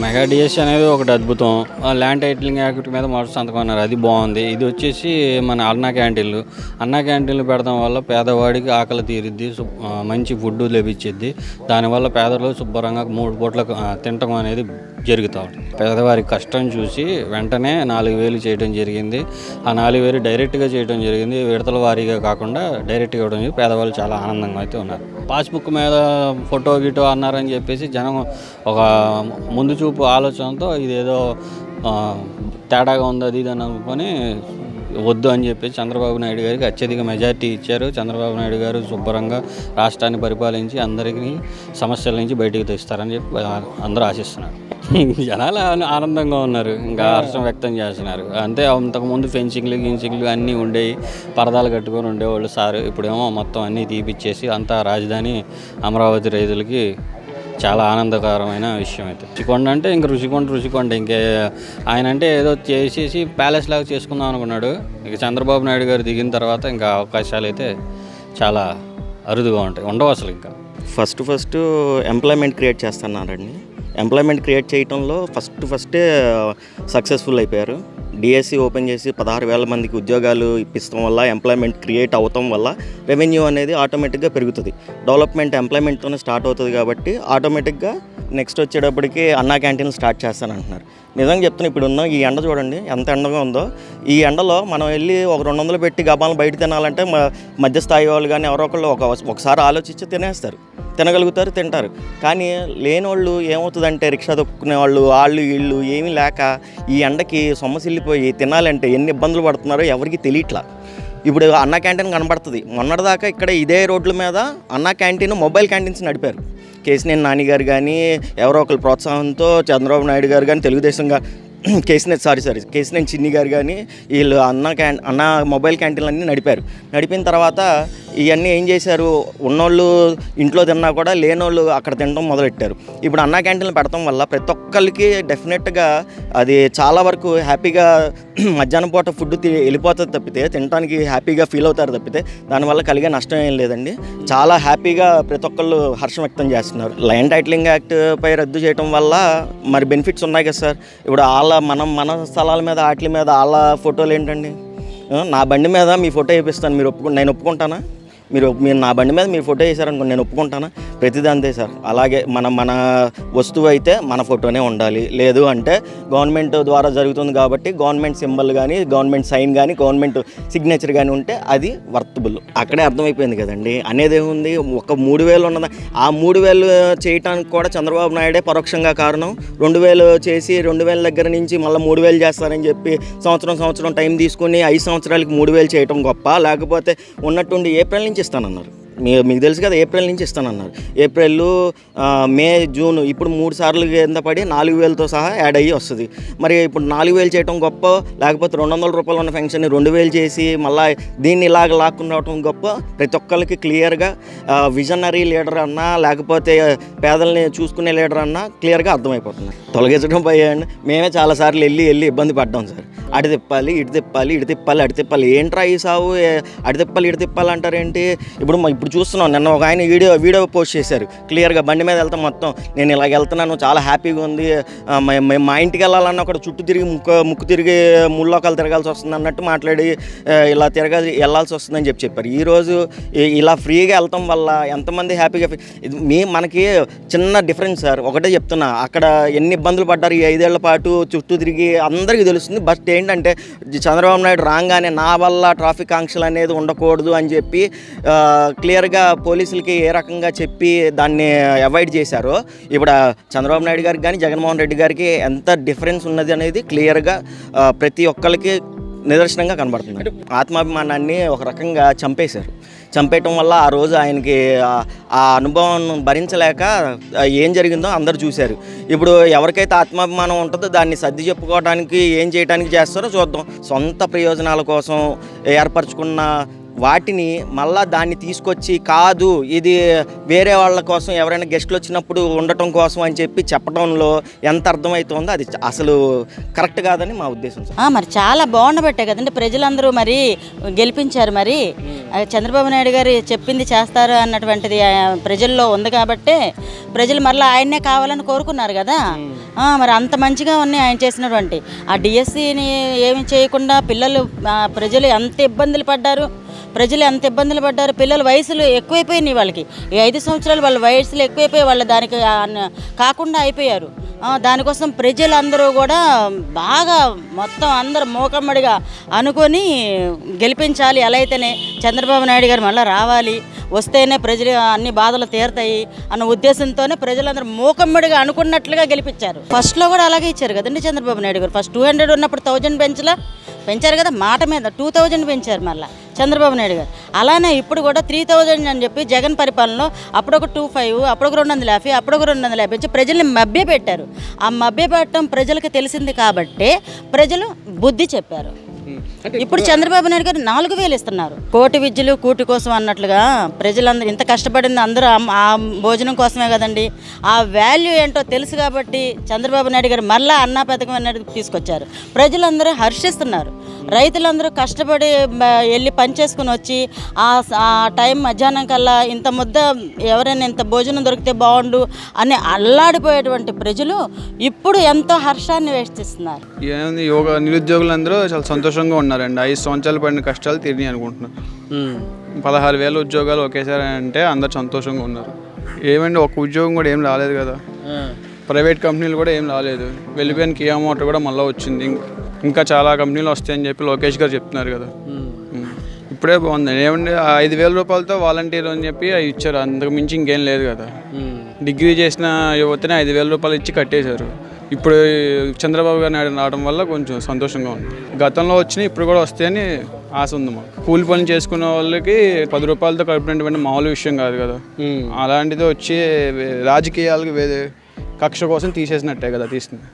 Mega DSC అనేది ఒకటి అద్భుతం. ల్యాండ్ టైటిలింగ్ యాక్ట్ మీద మొదటి సంతకం అన్నారు, అది బాగుంది. ఇది వచ్చేసి మన అన్నా క్యాంటీన్లు పెడతాం వల్ల పేదవాడికి ఆకలి తీరిద్ది, మంచి ఫుడ్ లభించిద్ది. దానివల్ల పేదలు శుభ్రంగా 3 పూట్ల తినటం అనేది జరుగుతూ ఉంటుంది. పేదవారి కష్టం చూసి వెంటనే 4,000 చేయడం జరిగింది. ఆ 4,000 డైరెక్ట్గా చేయడం జరిగింది, విడతల వారీగా కాకుండా డైరెక్ట్గా ఇవ్వడం జరిగింది. పేదవాళ్ళు చాలా ఆనందంగా అయితే ఉన్నారు. పాస్బుక్ మీద ఫోటో గిటో అన్నారని చెప్పేసి జనం ఒక ముందు చూపు ఆలోచనతో ఇదేదో తేడాగా ఉంది అది ఇది అని అనుకొని వద్దు అని చెప్పేసి చంద్రబాబు నాయుడు గారికి అత్యధిక మెజార్టీ ఇచ్చారు. చంద్రబాబు నాయుడు గారు శుభ్రంగా రాష్ట్రాన్ని పరిపాలించి అందరికీ సమస్యల నుంచి బయటికి తెస్తారని చెప్పి అందరూ ఆశిస్తున్నారు. జనాలు ఆనందంగా ఉన్నారు, ఇంకా హర్షం వ్యక్తం చేస్తున్నారు. అంతే అంతకుముందు గిన్సింగ్లు అన్నీ ఉండేవి, పరదాలు కట్టుకొని ఉండేవాళ్ళు సార్. ఇప్పుడేమో మొత్తం అన్నీ తీపిచ్చేసి అంతా రాజధాని అమరావతి రైతులకి చాలా ఆనందకరమైన విషయం అయితే. రుషికొండ అంటే ఇంక రుషికొండ ఇంకే ఆయన అంటే ఏదో చేసేసి ప్యాలెస్ లాగా చేసుకుందాం అనుకున్నాడు. ఇక చంద్రబాబు నాయుడు గారు దిగిన తర్వాత ఇంకా అవకాశాలు అయితే చాలా అరుదుగా ఉంటాయి, ఉండవు అసలు. ఇంకా ఫస్ట్ ఎంప్లాయ్మెంట్ క్రియేట్ చేస్తున్నారండి. ఎంప్లాయ్మెంట్ క్రియేట్ చేయడంలో ఫస్టే సక్సెస్ఫుల్ అయిపోయారు. డిఎస్సి ఓపెన్ చేసి 16,000 మందికి ఉద్యోగాలు ఇప్పిస్తాం వల్ల, ఎంప్లాయ్మెంట్ క్రియేట్ అవటం వల్ల రెవెన్యూ అనేది ఆటోమేటిక్గా పెరుగుతుంది. డెవలప్మెంట్ ఎంప్లాయ్మెంట్తోనే స్టార్ట్ అవుతుంది కాబట్టి ఆటోమేటిక్గా నెక్స్ట్ వచ్చేటప్పటికి అన్నా క్యాంటీన్లు స్టార్ట్ చేస్తానంటున్నారు. నిజంగా చెప్తున్నా, ఇప్పుడు ఉన్న ఈ ఎండ చూడండి ఎంత ఎండగా ఉందో. ఈ ఎండలో మనం వెళ్ళి ఒక 200 పెట్టి గబాలను బయట తినాలంటే మధ్యస్థాయి వాళ్ళు కానీ ఎవరో ఒకళ్ళు ఒకసారి ఆలోచించి తినగలుగుతారు, తింటారు. కానీ లేనోళ్ళు ఏమవుతుందంటే రిక్షా తొక్కునే వాళ్ళు వీళ్ళు ఏమీ లేక ఈ ఎండకి సొమ్మసిల్లిపోయి తినాలంటే ఎన్ని ఇబ్బందులు పడుతున్నారో ఎవరికి తెలియట్లా. ఇప్పుడు అన్నా క్యాంటీన్ కనబడుతుంది. మొన్నటిదాకా ఇక్కడ ఇదే రోడ్ల మీద అన్నా క్యాంటీన్, మొబైల్ క్యాంటీన్స్ నడిపారు. కేసినేని నాని గారు కానీ ఎవరో ఒకరు ప్రోత్సాహంతో చంద్రబాబు నాయుడు గారు కానీ తెలుగుదేశంగా కేసినేని చిన్ని గారు కానీ వీళ్ళు అన్నా మొబైల్ క్యాంటీన్లు అన్నీ నడిపిన తర్వాత ఇవన్నీ ఏం చేశారు, ఉన్నోళ్ళు ఇంట్లో తిన్నా కూడా లేనోళ్ళు అక్కడ తినడం మొదలెట్టారు. ఇప్పుడు అన్నా క్యాంటీన్లు పెడతాం వల్ల ప్రతి ఒక్కరికి డెఫినెట్గా అది చాలా వరకు హ్యాపీగా మధ్యాహ్నం పూట ఫుడ్ వెళ్ళిపోతుంది తప్పితే, తినడానికి హ్యాపీగా ఫీల్ అవుతారు తప్పితే దానివల్ల కలిగే నష్టం ఏం లేదండి. చాలా హ్యాపీగా ప్రతి ఒక్కళ్ళు హర్షం వ్యక్తం చేస్తున్నారు. ల్యాండ్ టైటిలింగ్ యాక్ట్ పై రద్దు చేయడం వల్ల మరి బెనిఫిట్స్ ఉన్నాయి కదా సార్. ఇప్పుడు మన స్థలాల మీద వాటి మీద వాళ్ళ ఫోటోలు ఏంటండి? నా బండి మీద మీ ఫోటో వేపిస్తాను, నేను ఒప్పుకుంటానా? మీరు నా బండి మీద మీరు ఫోటో వేసారనుకోండి, నేను ఒప్పుకుంటానా? ప్రతిదీ అంతే సార్. అలాగే మన వస్తువు అయితే మన ఫోటోనే ఉండాలి. లేదు అంటే గవర్నమెంట్ ద్వారా జరుగుతుంది కాబట్టి గవర్నమెంట్ సింబల్ కానీ, గవర్నమెంట్ సైన్ కానీ, గవర్నమెంట్ సిగ్నేచర్ కానీ ఉంటే అది వర్తబుల్. అక్కడే అర్థమైపోయింది కదండి. అనేది ఏముంది, ఒక 3,000 ఉన్నదా, ఆ 3,000 చేయటానికి కూడా చంద్రబాబు నాయుడే పరోక్షంగా కారణం. 2,000 చేసి 2,000 దగ్గర నుంచి మళ్ళీ 3,000 చేస్తారని చెప్పి సంవత్సరం టైం తీసుకుని 5 సంవత్సరాలకి 3,000 చేయటం గొప్ప, లేకపోతే ఉన్నట్టుండి ఏప్రిల్ నుంచి ఇస్తానన్నారు. మీకు తెలుసు కదా, ఏప్రిల్ నుంచి ఇస్తానన్నారు. ఏప్రిల్, మే, జూన్ ఇప్పుడు 3 సార్లు కింద పడి 4,000తో సహా యాడ్ అయ్యి వస్తుంది. మరి ఇప్పుడు 4,000 చేయటం గొప్ప, లేకపోతే 200 రూపాయలు ఉన్న ఫంక్షన్ని 2,000 చేసి మళ్ళీ దీన్ని ఇలాగ లాక్కుని రావటం గొప్ప? ప్రతి ఒక్కరికి క్లియర్గా విజనరీ లీడర్ అన్నా, లేకపోతే పేదల్ని చూసుకునే లీడర్ అన్నా క్లియర్గా అర్థమైపోతుంది. తొలగించడం పోయండి, మేమే చాలాసార్లు వెళ్ళి ఇబ్బంది పడ్డాం సార్. అటు తిప్పాలి, ఇటు తిప్పాలి. ఏంట్రా ఈ సాగు, అటు తిప్పాలి అంటారేంటి? ఇప్పుడు చూస్తున్నాం, నిన్న ఒక ఆయన వీడియో పోస్ట్ చేశారు క్లియర్గా. బండి మీద వెళ్తాం మొత్తం, నేను ఇలాగ వెళ్తున్నాను, చాలా హ్యాపీగా ఉంది, మా ఇంటికి వెళ్ళాలన్న ఒక చుట్టూ తిరిగి ముక్కు తిరిగి 3 లోకాలు తిరగాల్సి వస్తుంది అన్నట్టు మాట్లాడి ఇలా వెళ్ళాల్సి వస్తుందని చెప్పారు. ఈరోజు ఇలా ఫ్రీగా వెళ్తాం వల్ల ఎంతమంది హ్యాపీగా, మనకి చిన్న డిఫరెన్స్ సార్. ఒకటే చెప్తున్నా, అక్కడ ఎన్ని ఇబ్బందులు పడ్డారు ఈ 5 ఏళ్ల పాటు చుట్టూ తిరిగి అందరికీ తెలుస్తుంది. బట్ ఏంటంటే చంద్రబాబు నాయుడు రాగానే నా వల్ల ట్రాఫిక్ ఆంక్షలు అనేది ఉండకూడదు అని చెప్పి క్లియర్గా పోలీసులకి ఏ రకంగా చెప్పి దాన్ని అవాయిడ్ చేశారో, ఇప్పుడు చంద్రబాబు నాయుడు గారికి కానీ జగన్మోహన్ రెడ్డి గారికి ఎంత డిఫరెన్స్ ఉన్నది అనేది క్లియర్గా ప్రతి ఒక్కరికి నిదర్శనంగా కనబడుతుంది. ఆత్మాభిమానాన్ని ఒక రకంగా చంపేయటం వల్ల ఆ రోజు ఆయనకి ఆ అనుభవం భరించలేక ఏం జరిగిందో అందరూ చూశారు. ఇప్పుడు ఎవరికైతే ఆత్మాభిమానం ఉంటుందో దాన్ని సర్ది చెప్పుకోవడానికి ఏం చేయడానికి చేస్తారో చూద్దాం. సొంత ప్రయోజనాల కోసం ఏర్పరచుకున్న వాటిని మళ్ళా దాన్ని తీసుకొచ్చి కాదు ఇది వేరే వాళ్ళ కోసం ఎవరైనా గెస్టులు వచ్చినప్పుడు ఉండటం కోసం అని చెప్పి చెప్పడంలో ఎంత అర్థమవుతుందో అది అసలు కరెక్ట్ కాదని మా ఉద్దేశం సార్. మరి చాలా బాగుండబట్టే కదండి ప్రజలందరూ మరి గెలిపించారు. మరి చంద్రబాబు నాయుడు గారు చెప్పింది చేస్తారు అన్నటువంటిది ప్రజల్లో ఉంది కాబట్టి ప్రజలు మరలా ఆయన్నే కావాలని కోరుకున్నారు కదా. మరి అంత మంచిగా ఉన్నాయి ఆయన చేసినటువంటి ఆ డిఎస్సిని ఏమి చేయకుండా ప్రజలు ఎంత ఇబ్బందులు పడ్డారు. పిల్లల వయసులు ఎక్కువైపోయినాయి. వాళ్ళకి ఈ 5 సంవత్సరాలు వాళ్ళ వయసులు ఎక్కువైపోయి వాళ్ళు దానికి కాకుండా అయిపోయారు. దానికోసం ప్రజలందరూ కూడా బాగా మొత్తం అందరూ మోకమ్మడిగా అనుకొని గెలిపించాలి. ఎలా అయితేనే చంద్రబాబు నాయుడు గారు మళ్ళీ రావాలి, వస్తేనే ప్రజలు అన్ని బాధలు తీరుతాయి అన్న ఉద్దేశంతోనే ప్రజలందరూ మోకమ్మడిగా అనుకున్నట్లుగా గెలిపించారు. ఫస్ట్లో కూడా అలాగే ఇచ్చారు కదండి చంద్రబాబు నాయుడు గారు. ఫస్ట్ 200 ఉన్నప్పుడు 1000 పెంచారు కదా, మాట మీద 2000 పెంచారు మళ్ళీ చంద్రబాబు నాయుడు గారు. అలానే ఇప్పుడు కూడా 3000 అని చెప్పి జగన్ పరిపాలనలో అప్పుడొక 25, అప్పుడొక 250, అప్పుడొక 250 పెంచి ప్రజల్ని మభ్యపెట్టారు. ఆ మభ్యపెట్టడం ప్రజలకు తెలిసింది కాబట్టి ప్రజలు బుద్ధి చెప్పారు. ఇప్పుడు చంద్రబాబు నాయుడు గారు 4000 ఇస్తున్నారు. కోటి విద్యలు కూటి కోసం అన్నట్లుగా ప్రజలందరూ ఇంత కష్టపడింది అందరూ ఆ భోజనం కోసమే కదండి. ఆ వాల్యూ ఏంటో తెలుసు కాబట్టి చంద్రబాబు నాయుడు గారు మళ్ళీ అన్నా పథకం అనేది తీసుకొచ్చారు. ప్రజలందరూ హర్షిస్తున్నారు. రైతులందరూ కష్టపడి వెళ్ళి పనిచేసుకుని వచ్చి ఆ టైం మధ్యాహ్నం కల్లా ఇంత ముద్ద ఎవరైనా ఇంత భోజనం దొరికితే బాగుండు అని అల్లాడిపోయేటువంటి ప్రజలు ఇప్పుడు ఎంతో హర్షాన్ని వేష్టిస్తున్నారు. నిరుద్యోగులందరూ చాలా సంతోషంగా ఉన్నారండి. 5 సంవత్సరాలు పడిన కష్టాలు తిరిగి అనుకుంటున్నారు. 16,000 ఉద్యోగాలు ఒకేసారి అంటే అందరు సంతోషంగా ఉన్నారు. ఏమండి ఒక ఉద్యోగం కూడా ఏం రాలేదు కదా, ప్రైవేట్ కంపెనీలు కూడా ఏం రాలేదు. వెళ్ళిపోయిన కియా మోటార్ కూడా మళ్ళీ వచ్చింది. ఇంకా చాలా కంపెనీలు వస్తాయని చెప్పి లోకేష్ గారు చెప్తున్నారు కదా. ఇప్పుడే బాగుంది. ఏమంటే 5,000 రూపాయలతో వాలంటీర్ అని చెప్పి ఇచ్చారు. అంతకు మించి ఇంకేం లేదు కదా. డిగ్రీ చేసిన యువతనే 5,000 రూపాయలు ఇచ్చి కట్టేశారు. ఇప్పుడు చంద్రబాబు గారు రావడం వల్ల కొంచెం సంతోషంగా ఉంది. గతంలో వచ్చినాయి ఇప్పుడు కూడా వస్తాయని ఆశ ఉంది మాకు. కూలి పని చేసుకునే వాళ్ళకి 10 రూపాయలతో కడుపునటువంటి మామూలు విషయం కాదు కదా. అలాంటిది వచ్చి రాజకీయాలకు కక్ష కోసం తీసేసినట్టే కదా తీసుకుని.